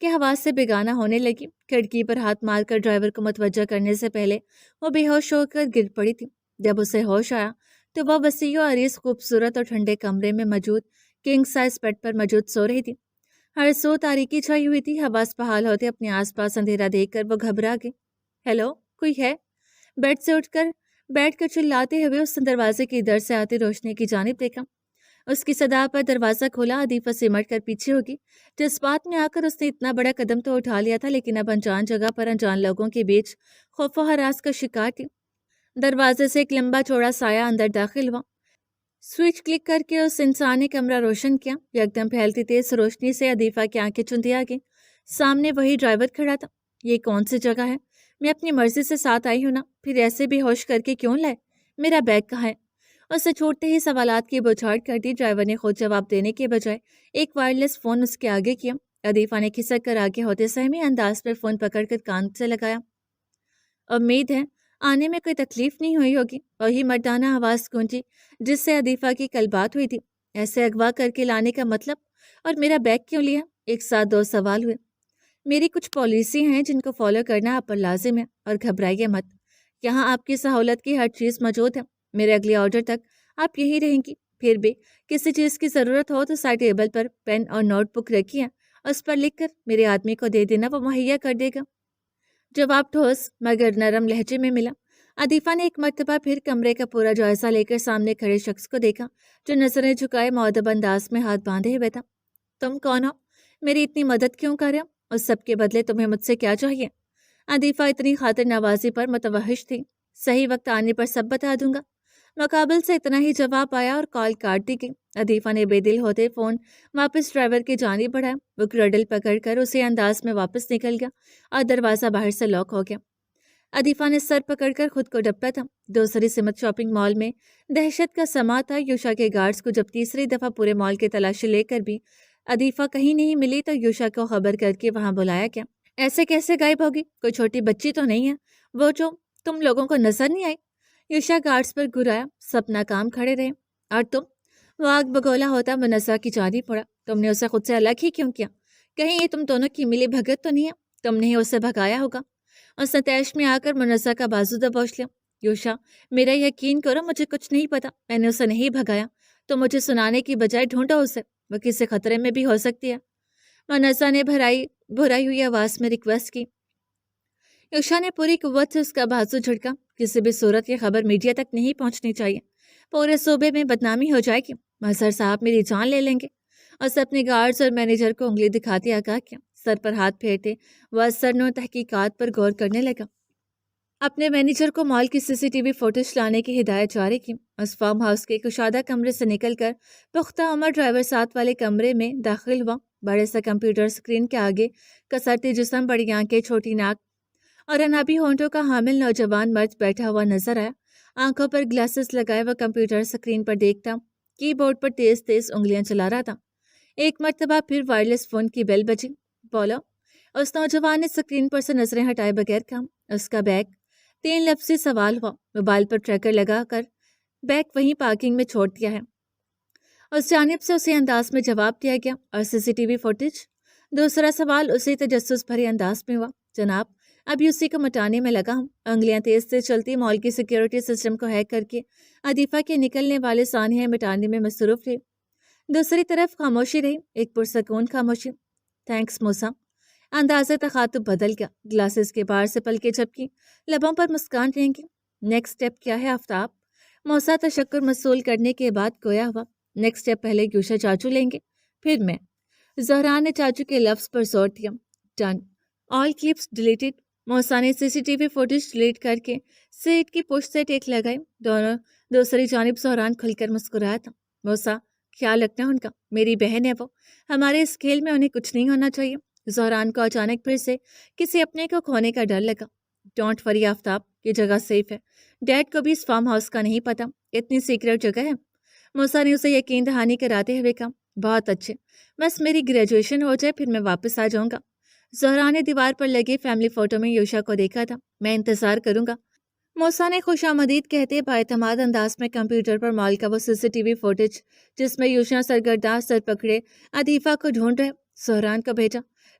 کہ حواس سے بیگانہ ہونے لگی۔ کھڑکی پر ہاتھ مار کر ڈرائیور کو متوجہ کرنے سے پہلے وہ بے ہوش ہو کر گر پڑی تھی۔ جب اسے ہوش آیا تو وہ وسیع و عریض خوبصورت اور ٹھنڈے کمرے میں موجود کنگ سائز بیڈ پر موجود سو رہی تھی۔ ہر سو تاریکی چھائی ہوئی تھی۔ حواس بحال ہوتے اپنے آس پاس اندھیرا دیکھ کر وہ گھبرا گئی۔ ہیلو، کوئی ہے؟ بیڈ سے اٹھ کر بیٹھ کر چلاتے ہوئے اس نے دروازے کی در سے آتی روشنی کی جانب دیکھا۔ اس کی صدا پر دروازہ کھولا۔ عدیفہ سمٹ کر پیچھے ہوگی۔ جذبات میں آ کر اس نے اتنا بڑا قدم تو اٹھا لیا تھا، لیکن اب انجان جگہ پر انجان لوگوں کے بیچ خوف و ہراس کا شکار تھی۔ دروازے سے ایک لمبا چوڑا سایہ اندر داخل ہوا۔ سوئچ کلک کر کے اس انسان نے کمرہ روشن کیا۔ یکدم پھیلتی تیز روشنی سے عدیفہ کی آنکھیں چندی آ گئیں۔ سامنے وہی ڈرائیور کھڑا تھا۔ یہ کون سی جگہ ہے؟ میں اپنی مرضی سے ساتھ آئی ہوں نا، پھر ایسے بھی ہوش کر کے کیوں لائے؟ میرا بیگ کہاں ہے؟ اسے چھوٹتے ہی سوالات کی بوچھاڑ کر دی۔ ڈرائیور نے خود جواب دینے کے بجائے ایک وائرلیس فون اس کے آگے کیا۔ عدیفہ نے کھسک کر آگے ہوتے سہمی انداز میں فون پکڑ کر کان سے لگایا۔ امید ہے آنے میں کوئی تکلیف نہیں ہوئی ہوگی، وہی مردانہ آواز گونجی جس سے عدیفہ کی کل بات ہوئی تھی۔ ایسے اغوا کر کے لانے کا مطلب؟ اور میرا بیگ کیوں لیا؟ ایک ساتھ دو سوال ہوئے۔ میری کچھ پالیسی ہیں جن کو فالو کرنا آپ پر لازم ہے، اور گھبرائیے مت، یہاں آپ کی سہولت کی ہر چیز موجود ہے۔ میرے اگلے آرڈر تک آپ یہی رہیں گی۔ پھر بھی کسی چیز کی ضرورت ہو تو سائڈ ٹیبل پر پین اور نوٹ بک رکھی ہے، اس پر لکھ کر میرے آدمی کو دے دینا، وہ مہیا کر دے گا۔ جواب ٹھوس مگر نرم لہجے میں ملا۔ عدیفہ نے ایک مرتبہ پھر کمرے کا پورا جائزہ لے کر سامنے کھڑے شخص کو دیکھا جو نظریں جھکائے مؤدب انداز میں ہاتھ باندھے ہوئے تھا۔ تم کون ہو؟ میری اتنی مدد کیوں کر رہے ہو؟ اور سب کے بدلے تمہیں مجھ سے کیا چاہیے؟ عدیفہ اتنی خاطر نوازی پر متوحش تھی۔ صحیح وقت آنے پر سب بتا دوں گا۔ مقابل سے اتنا ہی جواب آیا اور کال کاٹ دی گئی۔ عدیفہ نے بے دل ہوتے فون واپس ڈرائیور کی جانب بڑھایا۔ وہ کرڈل پکڑ کر اسی انداز میں واپس نکل گیا اور دروازہ باہر سے لاک ہو گیا۔ عدیفہ نے سر پکڑ کر خود کو ڈپٹا تھا۔ دوسری سمت شاپنگ مال میں دہشت کا سما تھا۔ یوشا کے گارڈز کو جب تیسری دفعہ پورے مال کی تلاشی لے کر بھی عدیفہ کہیں نہیں ملی تو یوشا کو خبر کر کے وہاں بلایا گیا۔ ایسے کیسے غائب ہوگی؟ کوئی چھوٹی بچی تو نہیں ہے وہ جو تم لوگوں کو نظر نہیں آئی؟ یوشا گارڈز پر گرایا۔ سب ناکام کھڑے رہے۔ اور تم؟ وہ آگ بگولا ہوتا منسا کی جانب پڑا۔ تم نے اسے خود سے الگ ہی کیوں کیا؟ کہیں یہ تم دونوں کی ملی بھگت تو نہیں ہے؟ تم نے ہی اسے بھگایا ہوگا۔ اس نے تیش میں آ کر منسا کا بازو دبوچ لیا۔ یوشا، میرا یقین کرو، مجھے کچھ نہیں پتا، میں نے اسے نہیں بھگایا۔ تو مجھے سنانے کی بجائے ڈھونڈو اسے، وہ کسی خطرے میں بھی ہو سکتی ہے۔ منسا نے بھرائی ہوئی آواز میں ریکویسٹ کی۔ یوشا نے پوری قوت سے اس کا بازو جھٹکا۔ کسی بھی صورت یہ خبر میڈیا تک نہیں پہنچنی چاہیے، پورے صوبے میں بدنامی ہو جائے گی، مظہر صاحب میری جان لے لیں گے۔ اس اپنے گارڈز اور مینیجر کو انگلی دکھاتے آگاہ کیا۔ سر پر ہاتھ پھیرتے وہ سرنو تحقیقات پر غور کرنے لگا۔ اپنے مینیجر کو مال کی CCTV فوٹیج لانے کی ہدایت جاری کی۔ اس فارم ہاؤس کے کشادہ کمرے سے نکل کر پختہ عمر ڈرائیور ساتھ والے کمرے میں داخل ہوا۔ بڑے سے کمپیوٹر سکرین کے آگے کسرتی جسم، بڑی آنکھیں، چھوٹی ناک اور انابی ہونٹوں کا حامل نوجوان مرد بیٹھا ہوا نظر آیا۔ آنکھوں پر گلاسز لگائے وہ کمپیوٹر سکرین پر دیکھتا، کی بورڈ پر تیز تیز انگلیاں چلا رہا تھا۔ ایک مرتبہ پھر وائرلیس فون کی بیل بجی۔ بولو، اس نوجوان نے سکرین پر سے نظریں ہٹائے بغیر کہا۔ اس کا بیگ؟ 3 لفظی سوال ہوا۔ موبائل پر ٹریکر لگا کر بیگ وہیں پارکنگ میں چھوڑ دیا ہے۔ اس جانب سے اسی انداز میں جواب دیا گیا۔ اور CCTV فوٹیج؟ دوسرا سوال اسی تجسس بھرے انداز میں ہوا۔ جناب، ابھی اسی کو مٹانے میں لگا ہوں۔ انگلیاں تیز تیز چلتی مال کی سیکیورٹی سسٹم کو ہیک کر کے عدیفہ کے نکلنے والے سانحے مٹانے میں مصروف رہی۔ دوسری طرف خاموشی رہی، ایک پرسکون خاموشی۔ تھینکس موسا۔ انداز تخاطب بدل گیا۔ گلاسز کے باہر سے پلکیں جھپکی، لبوں پر مسکان رہیں گی۔ نیکسٹ اسٹیپ کیا ہے آفتاب؟ موسا تشکر موصول کرنے کے بعد گویا ہوا۔ نیکسٹ اسٹیپ پہلے یوشا چاچو لیں گے، پھر میں۔ زہران نے چاچو کے لفظ پر زور دیا۔ ڈن۔ آل کلپس ڈیلیٹڈ۔ موسا نے CCTV فوٹیج ڈیلیٹ کر کے سیٹ کی پشت سے ٹیک لگائی۔ دوسری جانب زہران کھل کر مسکرایا تھا۔ موسا، خیال رکھنا ان کا، میری بہن ہے وہ، ہمارے اس کھیل میں انہیں کچھ نہیں ہونا چاہیے۔ زہران کو اچانک پھر سے کسی اپنے کو کھونے کا ڈر لگا۔ ڈونٹ وری آفتاب، یہ جگہ سیف ہے، ڈیڈ کو بھی اس فارم ہاؤس کا نہیں پتا، اتنی سیکرٹ جگہ ہے۔ موسا نے اسے یقین دہانی کراتے ہوئے کہا۔ بہت اچھے، بس میری گریجویشن ہو جائے پھر میں واپس آ جاؤں گا۔ زہرا نے دیوار پر لگے فیملی فوٹو میں یوشا کو دیکھا تھا۔ میں انتظار کروں گا۔ موسا نے خوش آمدید کہتے باعتماد انداز میں کمپیوٹر پر مال کا وہ CCTV فوٹیج جس میں یوشا سرگرداں سر پکڑے عدیفہ کو ڈھونڈ رہے زہران کو بھیجا۔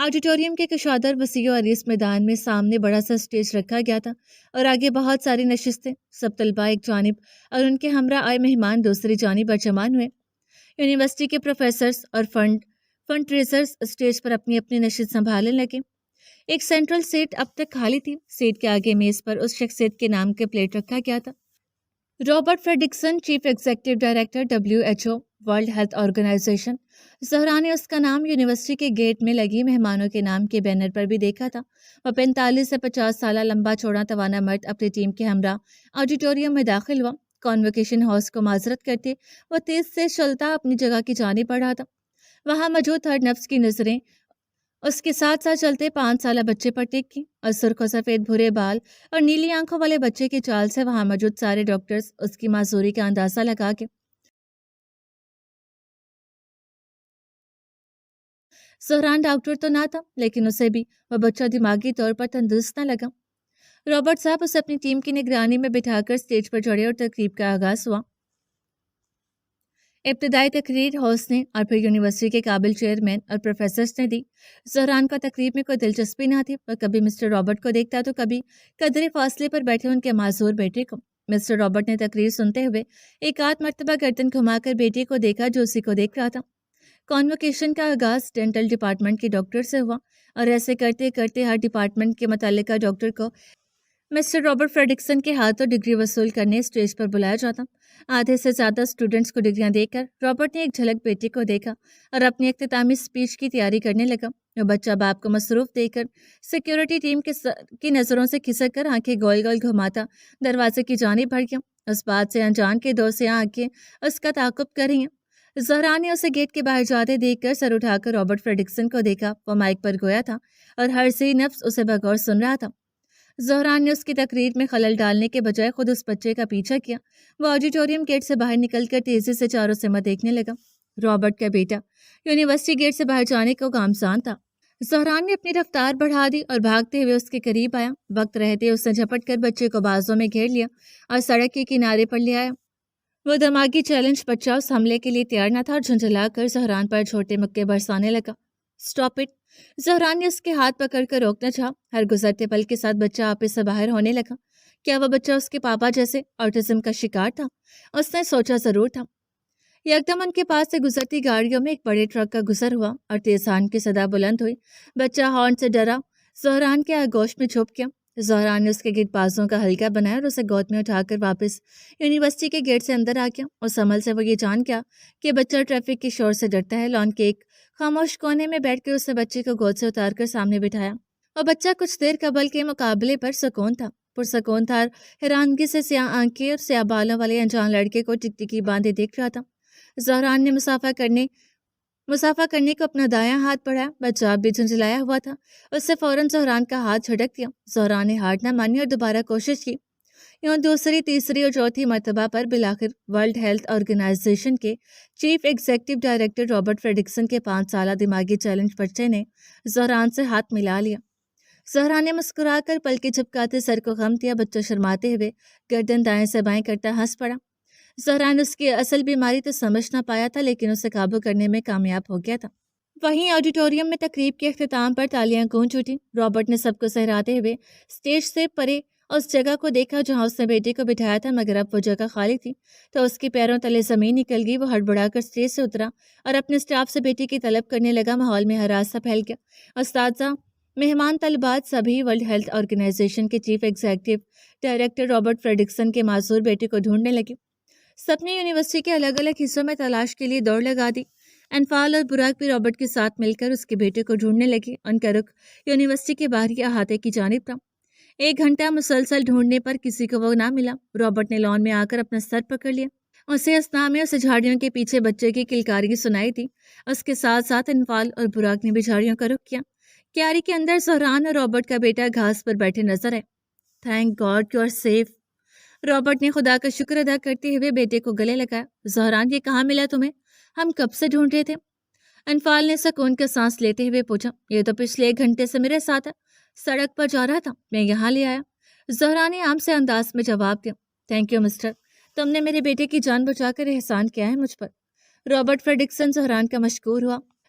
آڈیٹوریم کے کشادر وسیع و عریض میدان میں سامنے بڑا سا اسٹیج رکھا گیا تھا اور آگے بہت ساری نشستیں. سب طلباء ایک جانب اور ان کے ہمراہ آئے مہمان دوسری جانب پر جمع ہوئے. یونیورسٹی کے پروفیسرز اور فنڈ ٹریزرز اسٹیج پر اپنی اپنی نشست سنبھالنے لگے. ایک سینٹرل سیٹ اب تک خالی تھی. سیٹ کے آگے میز پر اس شخصیت کے نام کے پلیٹ رکھا گیا تھا. Robert Fredrickson, chief executive director WHO world health organisation. Zahra نے اس کا نام یونیورسٹی کے گیٹ میں لگی مہمانوں کے نام کے بینر پر بھی دیکھا تھا. وہ 45 سے 50 سالہ لمبا چوڑا توانا مرد اپنی ٹیم کے ہمراہ آڈیٹوریم میں داخل ہوا. کانوکیشن ہاؤس کو معذرت کرتے وہ تیز سے چلتا اپنی جگہ کی جانب بڑھ رہا تھا. وہاں موجود ہر نفس کی نظریں اس کے ساتھ ساتھ چلتے 5 سالہ بچے پر ٹک کی اور سرخ و سفید بھورے بال اور نیلی آنکھوں والے بچے کی چال سے وہاں موجود سارے ڈاکٹرز اس کی معذوری کا اندازہ لگا کے. زہران ڈاکٹر تو نہ تھا لیکن اسے بھی وہ بچہ دماغی طور پر تندرست نہ لگا. رابرٹ صاحب اسے اپنی ٹیم کی نگرانی میں بٹھا کر اسٹیج پر چڑھے اور تقریب کا آغاز ہوا. ابتدائی تقریر ہوسٹ نے اور پھر یونیورسٹی کے قابل چیئرمین اور پروفیسرز نے دی. زہران کا تقریب میں کوئی دلچسپی نہ تھی. وہ کبھی مسٹر رابرٹ کو دیکھتا تو کبھی قدرے فاصلے پر بیٹھے ان کے معذور بیٹے کو. مسٹر رابرٹ نے تقریر سنتے ہوئے ایک آدھ مرتبہ گردن گھما کر بیٹے کو دیکھا جو اسی کو دیکھ رہا تھا. کانوکیشن کا آغاز ڈینٹل ڈپارٹمنٹ کے ڈاکٹر سے ہوا اور ایسے کرتے کرتے ہر ڈپارٹمنٹ کے متعلقہ ڈاکٹر کو مسٹر رابرٹ فریڈکسن کے ہاتھوں ڈگری وصول کرنے اسٹیج پر بلایا جاتا. آدھے سے زیادہ اسٹوڈنٹس کو ڈگریاں دے کر رابرٹ نے ایک جھلک بیٹے کو دیکھا اور اپنی اختتامی اسپیچ کی تیاری کرنے لگا. وہ بچہ باپ کو مصروف دیکھ کر سیکیورٹی ٹیم کی نظروں سے کھسک کر آنکھیں گول گول گھماتا دروازے کی جانب بڑھ گیا. اس بات سے انجان کے دو سے آنکھیں اس کا تعاقب کر رہی ہیں. زہرا نے اسے گیٹ کے باہر جاتے دیکھ کر سر اٹھا کر رابرٹ فریڈکسن کو دیکھا. وہ مائک پر گویا تھا اور ہر سی نفس اسے بغور سن رہا تھا. زہرا نے اس کی تقریر میں خلل ڈالنے کے بجائے خود اس بچے کا پیچھا کیا. وہ آڈیٹوریم گیٹ سے باہر نکل کر تیزی سے چاروں سمت دیکھنے لگا. رابرٹ کا بیٹا یونیورسٹی گیٹ سے باہر جانے کو گامزن تھا. زہرا نے اپنی رفتار بڑھا دی اور بھاگتے ہوئے اس کے قریب آیا. وقت رہتے اس نے جھپٹ کر بچے کو بازوں میں گھیر لیا اور سڑک کے کنارے پر لے آیا. وہ دماغی چیلنج بچہ اس حملے کے لیے تیار نہ تھا اور جھنجھلا کر زہران پر چھوٹے مکے برسانے لگا. Stop it! زہران نے اس کے ہاتھ پکڑ کر روکنا چاہا. ہر گزرتے پل کے ساتھ بچہ آپے سے باہر ہونے لگا. کیا وہ بچہ اس کے پاپا جیسے آٹزم کا شکار تھا؟ اس نے سوچا ضرور تھا. یکدم ان کے پاس سے گزرتی گاڑیوں میں ایک بڑے ٹرک کا گزر ہوا اور تیز ہارن کی صدا بلند ہوئی. بچہ ہارن سے ڈرا زہران کے آغوش میں چھپ گیا. زہران نے اس کے گرد بازوں کا ہلکا بنایا اور اسے گود میں اٹھا کر واپس یونیورسٹی کے گیٹ سے اندر آ گیا. اس عمل سے وہ یہ جان گیا کہ بچہ ٹریفک کے شور سے ڈرتا ہے. لان کے ایک خاموش کونے میں بیٹھ کر اس نے بچے کو گود سے اتار کر سامنے بٹھایا. اور بچہ کچھ دیر قبل کے مقابلے پر پرسکون تھا. حیرانگی سے سیاہ آنکھیں اور سیاہ بالوں والے انجان لڑکے کو ٹکٹکی باندھے دیکھ رہا تھا. زہران نے مسافہ کرنے کو اپنا دایاں ہاتھ بڑھایا. بچہ اب بھی جھنجھلایا ہوا تھا. اس سے فوراً زہران کا ہاتھ جھٹک دیا. زہران نے ہار نہ مانی اور دوبارہ کوشش کی. یوں دوسری، تیسری اور چوتھی مرتبہ پر بالآخر ورلڈ ہیلتھ آرگنائزیشن کے چیف ایگزیکٹو ڈائریکٹر رابرٹ فریڈکسن کے 5 سالہ دماغی چیلنج بچے نے زہران سے ہاتھ ملا لیا. زہرا نے مسکرا کر پلکیں جھپکاتے سر کو خم دیا. بچہ شرماتے ہوئے گردن دائیں سے بائیں کرتا ہنس پڑا. زہرا نے اس کی اصل بیماری تو سمجھ نہ پایا تھا لیکن اسے قابو کرنے میں کامیاب ہو گیا تھا. وہیں آڈیٹوریم میں تقریب کے اختتام پر تالیاں گونج اٹھیں. رابرٹ نے سب کو سہراتے ہوئے اسٹیج سے پرے اس جگہ کو دیکھا جہاں اس نے بیٹے کو بٹھایا تھا. مگر اب وہ جگہ خالی تھی تو اس کے پیروں تلے زمین نکل گئی. وہ ہڑبڑا کر اسٹیج سے اترا اور اپنے اسٹاف سے بیٹے کی طلب کرنے لگا. ماحول میں ہراس سا پھیل گیا. اساتذہ، مہمان طلبات سبھی ورلڈ ہیلتھ آرگنائزیشن کے چیف ایگزیکٹو ڈائریکٹر رابرٹ فریڈکسن کے معذور بیٹے کو ڈھونڈنے لگے. سب نے یونیورسٹی کے الگ الگ حصوں میں تلاش کے لیے دوڑ لگا دی. انفال اور براق بھی رابرٹ کے ساتھ مل کر اس کے بیٹے کو ڈھونڈنے لگے. ان کا رخ یونیورسٹی کے باہری احاطے کی جانب تھا. 1 گھنٹہ مسلسل ڈھونڈنے پر کسی کو وہ نہ ملا. رابرٹ نے لان میں آ کر اپنا سر پکڑ لیا. اسے اسنا میں اسے جھاڑیوں کے پیچھے بچے کی کلکاری سنائی تھی. اس کے ساتھ ساتھ انفال اور براق نے بھی جھاڑیوں کا رخ کیا. کیاری کے اندر زہران اور رابرٹ کا بیٹا گھاس پر بیٹھے نظر آئے. Thank god you are safe! Robert نے خدا کا شکر ادا کرتے ہوئے بیٹے کو گلے لگایا. زہران، یہ کہاں ملا تمہیں؟ ہم کب سے ڈھونڈ رہے تھے. انفال نے سکون کا سانس لیتے ہوئے پوچھا. یہ تو پچھلے 1 گھنٹے سے میرے ساتھ ہے. سڑک پر جا رہا تھا، میں یہاں لے آیا. زہرا نے عام سے انداز میں جواب دیا. تھینک یو مسٹر، تم نے میرے بیٹے کی جان بچا کر احسان کیا ہے مجھ پر. رابرٹ فریڈکسن زہران کا مشکور ہوا.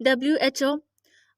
WHO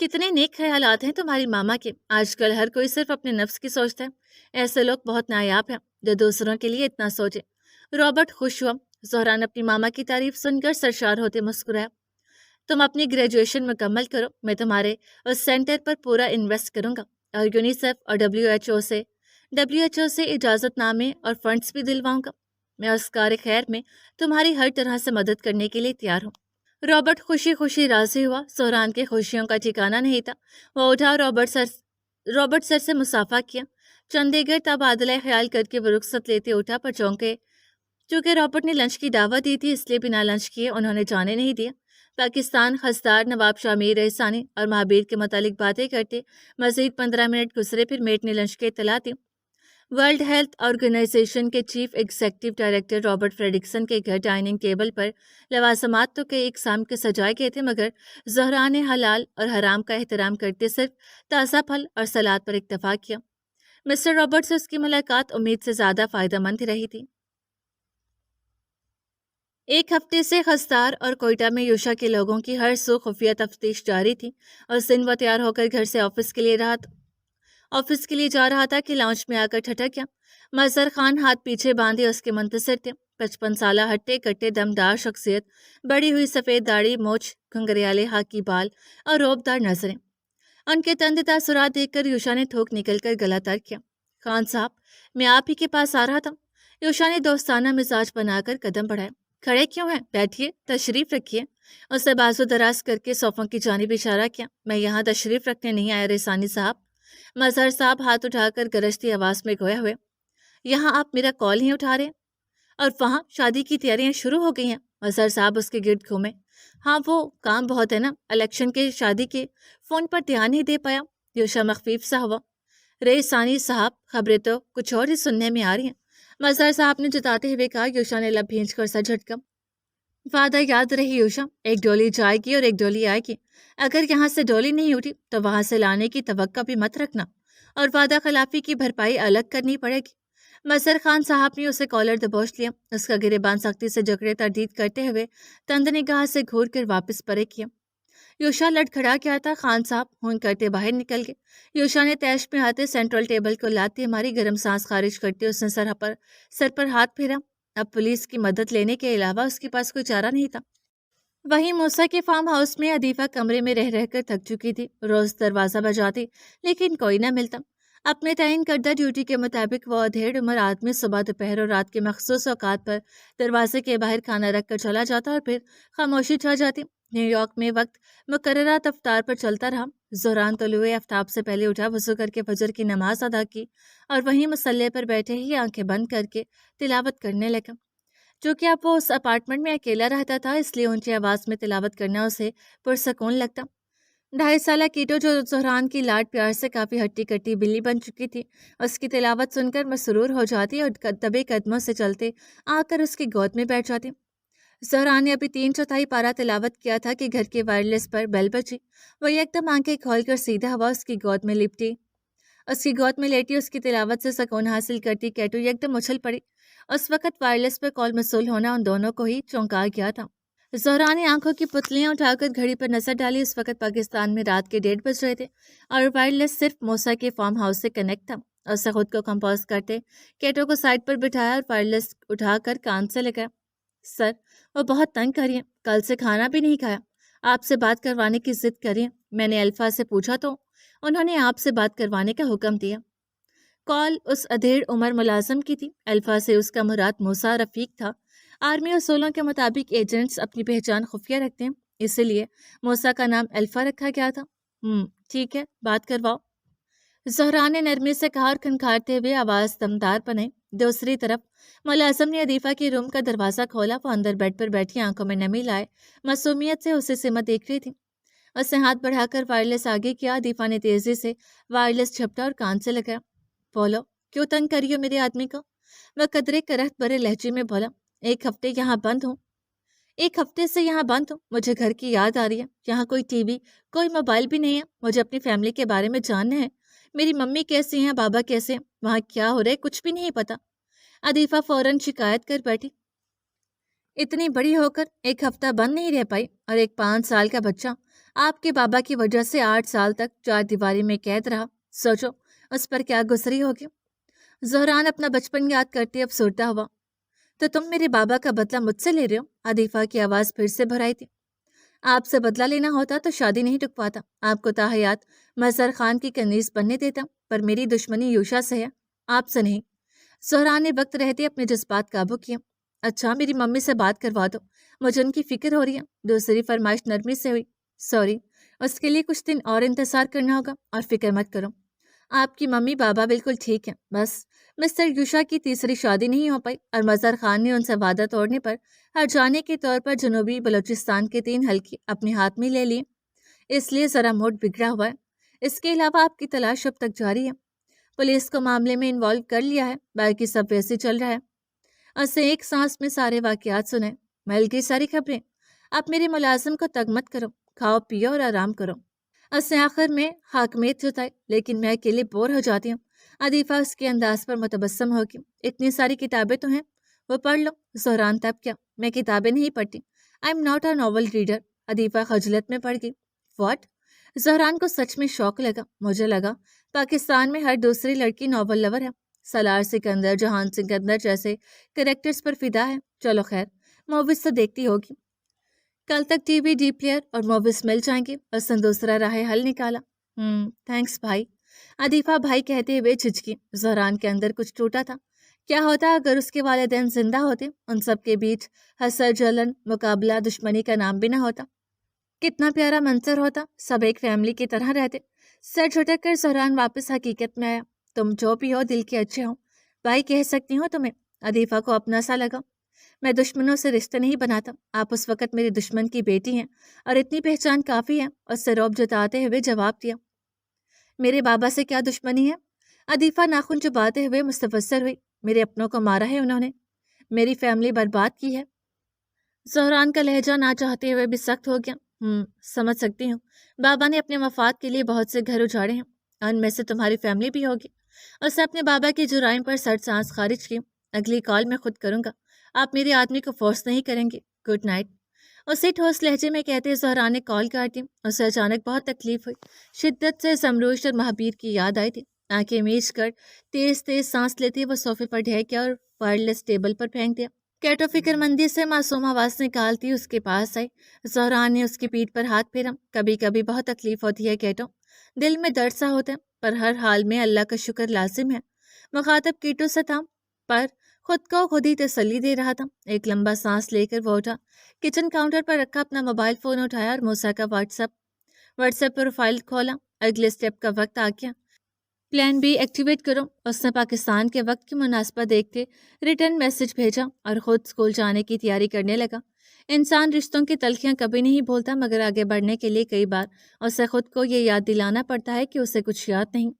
کتنے نیک خیالات ہیں تمہاری ماما کے. آج کل ہر کوئی صرف اپنے نفس کی سوچتا ہے. ایسے لوگ بہت نایاب ہیں جو دوسروں کے لیے اتنا سوچے. رابرٹ خوش ہوا. زہران اپنی ماما کی تعریف سن کر سرشار ہوتے مسکرایا. تم اپنی گریجویشن مکمل کرو، میں تمہارے اس سینٹر پر پورا انویسٹ کروں گا اور یونیسیف اور ڈبلیو ایچ او سے اجازت نامے اور فنڈز بھی دلواؤں گا. میں اس کار خیر میں تمہاری ہر طرح سے مدد کرنے کے لیے تیار ہوں. رابرٹ خوشی خوشی راضی ہوا. سہران کی خوشیوں کا ٹھکانہ نہیں تھا. وہ اٹھا اور رابرٹ سر سے مصافحہ کیا. چند دیگر تبادلہ خیال کر کے وہ رخصت لیتے اٹھا پر چونکے. چونکہ رابرٹ نے لنچ کی دعوت دی تھی اس لیے بنا لنچ کیے انہوں نے جانے نہیں دیا. پاکستان خضدار نواب شاہ میر احسانی اور مہابیر کے متعلق باتیں کرتے مزید 15 منٹ گزرے. پھر میٹ نے لنچ کی اطلاع دی. ورلڈ ہیلتھ آرگنائزیشن کے چیف ایگزیکٹو ڈائریکٹر رابرٹ فریڈکسن کے گھر ڈائننگ ٹیبل پر لوازمات تو کئی اقسام کے سجائے گئے تھے، مگر زہرا نے حلال اور حرام کا احترام کرتے صرف تازہ پھل اور سلاد پر اکتفا کیا. مسٹر رابرٹ سے اس کی ملاقات امید سے زیادہ فائدہ مند رہی تھی. ایک ہفتے سے خضدار اور کوئٹہ میں یوشا کے لوگوں کی ہر سو خفیہ تفتیش جاری تھی. اس دن وہ تیار ہو کر گھر سے آفس کے لیے جا رہا تھا کہ لاؤنج میں آ کر ٹھٹک گیا. مظہر خان ہاتھ پیچھے باندھے اس کے منتظر تھے. 55 سالہ ہٹے کٹے دمدار شخصیت، بڑی ہوئی سفید داڑھی، مونچھ، گھنگریالے ہاکی بال اور روبدار نظریں. ان کے تند تاثرات دیکھ کر یوشا نے تھوک نکل کر گلا تر کیا. خان صاحب، میں آپ ہی کے پاس آ رہا تھا. یوشا نے دوستانہ مزاج بنا کر قدم بڑھائے. کھڑے کیوں ہیں؟ بیٹھیے، تشریف رکھیے. اس نے بازو دراز کر کے صوفوں کی جانب اشارہ کیا. میں یہاں تشریف رکھنے نہیں آیا رسانی صاحب. مظہر صاحب ہاتھ اٹھا کر گرجتی آواز میں گویا ہوئے. یہاں آپ میرا کال ہی اٹھا رہے ہیں اور وہاں شادی کی تیاریاں شروع ہو گئی ہیں. مظہر صاحب اس کے گرد گھومے. ہاں وہ کام بہت ہے نا، الیکشن کے شادی کے فون پر دھیان نہیں دے پایا. یوشا مخفیف سا ہوا. رے ثانی صاحب، خبریں تو کچھ اور ہی سننے میں آ رہی ہیں. مظہر صاحب نے جتاتے ہوئے کہا. یوشا نے لب بھینچ کر سا جھٹکا. وعدہ یاد رہی یوشا، ایک ڈولی جائے گی اور ایک ڈولی آئے گی. اگر یہاں سے ڈولی نہیں اٹھی تو وہاں سے لانے کی توقع بھی مت رکھنا اور وعدہ خلافی کی بھرپائی الگ کرنی پڑے گی. مظہر خان صاحب نے اسے کالر دبوچ لیا. اس کا گریبان سختی سے جکڑے تردید کرتے ہوئے تند نگاہ سے گھور کر واپس پرے کیا. یوشا لڑکھڑا کیا تھا. خان صاحب ہون کرتے باہر نکل گئے. یوشا نے تیش میں آتے سینٹرل ٹیبل کو لاتے ہماری گرم سانس خارج کرتے اس نے سر پر ہاتھ پھیرا. اب پولیس کی مدد لینے کے علاوہ اس کے پاس کوئی چارہ نہیں تھا. وہیں موسیٰ کے فارم ہاؤس میں ادیفہ کمرے میں رہ کر تھک چکی تھی. روز دروازہ بجاتی لیکن کوئی نہ ملتا. اپنے تعین کردہ ڈیوٹی کے مطابق وہ ادھیڑ عمر آدمی صبح دوپہر اور رات کے مخصوص اوقات پر دروازے کے باہر کھانا رکھ کر چلا جاتا اور پھر خاموشی چھا جاتی. نیو یارک میں وقت مقررہ رفتار پر چلتا رہا. زہران طلوع آفتاب سے پہلے اٹھا، وضو کر کے فجر کی نماز ادا کی اور وہیں مصلے پر بیٹھے ہی آنکھیں بند کر کے تلاوت کرنے لگا. چونکہ اب وہ اس اپارٹمنٹ میں اکیلا رہتا تھا اس لیے اونچی آواز میں تلاوت کرنا اسے پرسکون لگتا. 2.5 سالہ کیٹو جو زہران کی لاڈ پیار سے کافی ہٹی کٹی بلی بن چکی تھی، اس کی تلاوت سن کر مسرور ہو جاتی اور دبے قدموں سے چلتے آ کر اس کی گود میں بیٹھ جاتی. زہران نے ابھی 3/4 پارہ تلاوت کیا تھا کہ گھر کے وائرلیس پر بیل بجی. وہ یکدم آنکھیں کھول کر سیدھا ہوا اس کی گود میں لیٹی اس کی تلاوت سے سکون حاصل کرتی کیٹو یکدم اچھل پڑی. اس وقت وائرلیس پر کال موصول ہونا ان دونوں کو ہی چونکا گیا تھا. زہرا نے آنکھوں کی پتلیاں اٹھا کر گھڑی پر نظر ڈالی. اس وقت پاکستان میں رات کے 1:30 بج رہے تھے اور وائرلیس صرف موسیٰ کے فارم ہاؤس سے کنیکٹ تھا. اسے خود کو کمپوز کرتے کیٹو کو سائڈ پر بٹھایا اور وائرلیس اٹھا کر کان سے لگایا. سر، وہ بہت تنگ کری ہیں، کل سے کھانا بھی نہیں کھایا، آپ سے بات کروانے کی ضد کری ہیں. میں نے الفا سے پوچھا تو انہوں نے آپ سے بات کروانے کا حکم دیا. کال اس ادھیڑ عمر ملازم کی تھی. الفا سے اس کا مراد موسیٰ رفیق تھا. آرمی اصولوں کے مطابق ایجنٹس اپنی پہچان خفیہ رکھتے ہیں، اسی لیے موسیٰ کا نام الفا رکھا گیا تھا. ٹھیک ہے، بات کرواؤ، زہرا نے نرمی سے کہا اور کھنکھارتے ہوئے آواز دمدار بنائی. دوسری طرف ملازم نے ادیفہ کے روم کا دروازہ کھولا. وہ اندر بیڈ پر بیٹھی آنکھوں میں نمی لائے معصومیت سے اسے سمت دیکھ رہی تھی. اس نے ہاتھ بڑھا کر وائرلیس آگے کیا. ادیفہ نے تیزی سے وائرلیس جھپٹا اور کان سے لگایا. بولو، کیوں تنگ کری ہو میرے آدمی کو؟ وہ قدرے کرہت بھرے لہجے میں بولا. ایک ہفتے سے یہاں بند ہوں. مجھے گھر کی یاد آ رہی ہے. یہاں کوئی ٹی وی، کوئی موبائل بھی نہیں ہے. مجھے اپنی فیملی کے بارے میں جاننا ہے. میری ممی کیسی ہیں، بابا کیسے ہیں، وہاں کیا ہو رہا ہے، کچھ بھی نہیں پتا. ادیفہ فوراً شکایت کر بیٹھی. اتنی بڑی ہو کر ایک ہفتہ بند نہیں رہ پائی اور ایک 5 سال کا بچہ. آپ کے بابا کی وجہ سے 8 سال تک 4 دیواری میں قید رہا. سوچو اس پر کیا گزری ہوگی. زہران اپنا بچپن یاد کرتے افسردہ ہوا. تو تم میرے بابا کا بدلہ مجھ سے لے رہے ہو؟ عدیفہ کی آواز پھر سے بھرائی تھی. آپ سے بدلہ لینا ہوتا تو شادی نہیں رکواتا. آپ کو تاحیات مظہر خان کی کنیز بننے دیتا. پر میری دشمنی یوشا سے ہے، آپ سے نہیں. زہران نے وقت رہتے اپنے جذبات قابو کیا. اچھا میری ممی سے بات کروا دو، مجھے ان کی فکر ہو رہی ہے. دوسری فرمائش نرمی سے ہوئی. سوری، اس کے لیے کچھ دن اور انتظار کرنا ہوگا. اور فکر مت کرو، آپ کی ممی بابا بالکل ٹھیک ہیں. بس مسٹر یوشا کی تیسری شادی نہیں ہو پائی اور مظہر خان نے ان سے وعدہ توڑنے پر ہر جانے کے طور پر جنوبی بلوچستان کے 3 حلقے اپنے ہاتھ میں لے لیے. اس لیے ذرا موڈ بگڑا ہوا ہے. اس کے علاوہ آپ کی تلاش اب تک جاری ہے. پولیس کو معاملے میں انوالو کر لیا ہے، باقی سب ویسے چل رہا ہے. اسے ایک سانس میں سارے واقعات سنائے. محل کی ساری خبریں. آپ میرے ملازم کو تنگ مت کرو، کھاؤ پیو اور آرام کرو. اسے آخر میں حاکمیت جتائی. لیکن میں اکیلے بور ہو جاتی ہوں. عدیفہ اس کے انداز پر متبسم ہوگی. اتنی ساری کتابیں تو ہیں، وہ پڑھ لو. زہران تب کیا، میں کتابیں نہیں پڑھتی. I am not a novel reader. Adeefa خجلت میں پڑ گئی. واٹ؟ زہران کو سچ میں شوق لگا. مجھے لگا پاکستان میں ہر دوسری لڑکی ناول لور ہے. سالار سکندر، جہان سکندر جیسے کریکٹرز پر فدا ہے. چلو خیر، موویز تو دیکھتی ہوگی. کل تک ٹی وی ڈی پلیئر اور موویز مل جائیں گے. اس نے دوسرا راہ حل نکالا. تھینکس بھائی. عدیفہ بھائی کہتے ہوئے جھجکی. زہران کے اندر کچھ ٹوٹا تھا. کیا ہوتا اگر اس کے والدین زندہ ہوتے؟ ان سب کے بیچ حسد، جلن، مقابلہ، دشمنی کا نام بھی نہ ہوتا. کتنا پیارا منظر ہوتا. سب ایک فیملی کی طرح رہتے. سر جھٹک کر زہران واپس حقیقت میں آیا. تم جو بھی ہو دل کے اچھے ہو. بھائی کہہ سکتی ہوں تمہیں. عدیفہ کو اپنا سا لگا. میں دشمنوں سے رشتے نہیں بناتا. آپ اس وقت میری دشمن کی بیٹی ہیں اور اتنی پہچان کافی ہے. اس سے رعب جتاتے ہوئے جواب دیا. میرے بابا سے کیا دشمنی ہے؟ عدیفہ ناخن چباتے ہوئے مستفسر ہوئی. میرے اپنوں کو مارا ہے انہوں نے، میری فیملی برباد کی ہے. زہران کا لہجہ نہ چاہتے ہوئے بھی سخت ہو گیا. سمجھ سکتی ہوں. بابا نے اپنے مفاد کے لیے بہت سے گھر اجاڑے ہیں. ان میں سے تمہاری فیملی بھی ہوگی. اس نے اپنے بابا کی جرائم پر سرد سانس خارج کی. اگلی کال میں خود کروں گا. آپ میرے آدمی کو فورس نہیں کریں گے. Good night. اسے ٹھوس لہجے میں کہتے زہران نے کال کاٹ دی. اسے اچانک بہت تکلیف ہوئی. شدت سے زمروش اور مہابیر کی یاد آئی تھی. آنکھیں میچ کر تیز تیز سانس لیتے وہ صوفے پر ڈھہ گیا اور وائرلیس ٹیبل پر پھینک دیا. کیٹو فکر مندی سے معصوم آواز نکالتی اس کے پاس آئی. زہران نے اس کی پیٹھ پر ہاتھ پھیرا. کبھی کبھی بہت تکلیف ہوتی ہے کیٹو، دل میں درد سا ہوتا ہے، پر ہر حال میں اللہ کا شکر لازم ہے. مخاطب کیٹو سے تھا، پر خود کو خود ہی تسلی دے رہا تھا. ایک لمبا سانس لے کر وہ اٹھا. کچن کاؤنٹر پر رکھا اپنا موبائل فون اٹھایا اور موسیٰ کا واٹس ایپ پروفائل کھولا. اگلے سٹیپ کا وقت آ گیا. پلان بی ایکٹیویٹ کرو. اس نے پاکستان کے وقت کی مناسبت دیکھتے ریٹرن میسج بھیجا اور خود اسکول جانے کی تیاری کرنے لگا. انسان رشتوں کی تلخیاں کبھی نہیں بھولتا، مگر آگے بڑھنے کے لیے کئی بار اسے خود کو یہ یاد دلانا پڑتا ہے کہ اسے کچھ یاد نہیں.